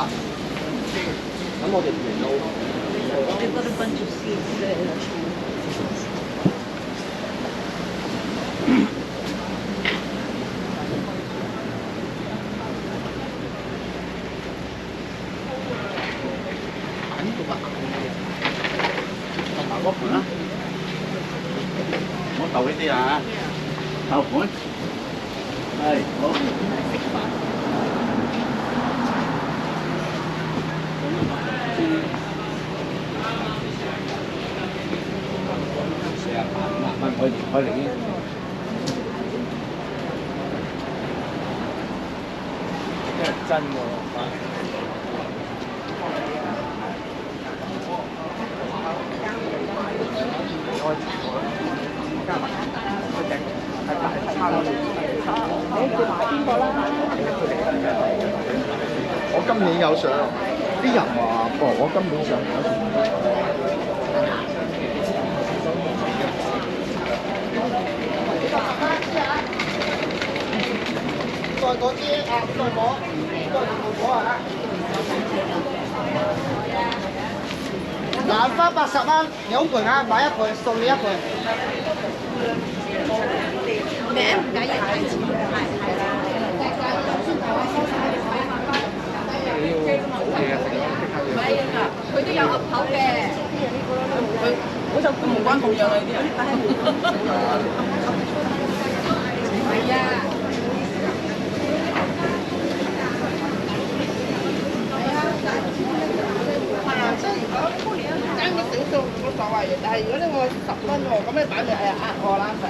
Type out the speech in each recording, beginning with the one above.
咁我哋唔嚟撈。They've got a bunch of seeds there. Có phần á, món tàu cái gì à? Tàu cuốn. Đây, có. Xe mà thôi đi. Cái là真喎。加埋佢整係大餐咯。你叫埋邊個啦？我今年有上，啲人話我今年上再嗰啲再攞，再攞啊！蘭花80蚊2盤啊，買1盤送你1盤。名唔緊要，係錢係啦。唔係啊，佢都有噏頭嘅。佢嗰就無關痛癢啊！呢啲人。係啊。即係如果爭個少數冇所謂嘅，但係如果呢個10蚊喎，咁你擺明係呃我啦，成。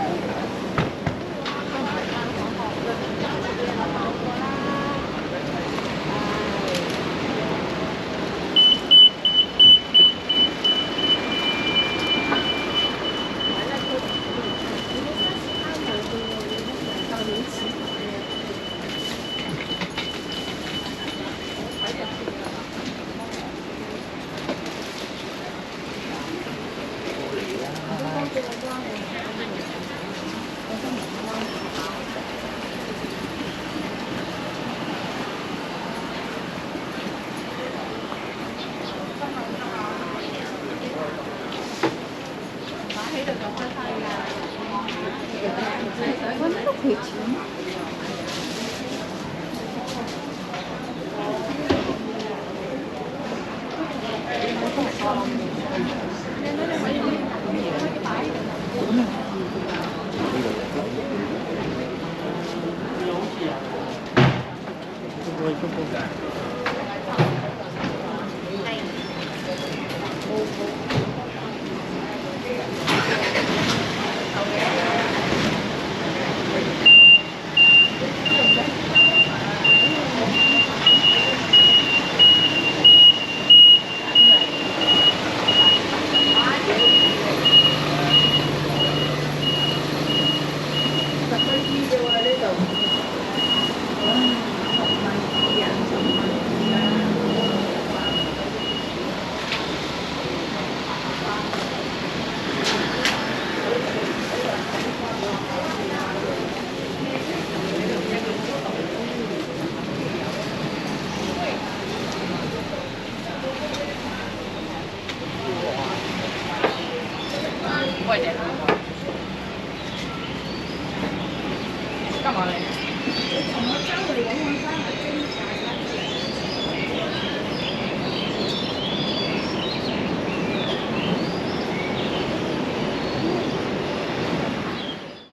揾得佢錢。喂，干嘛嘞？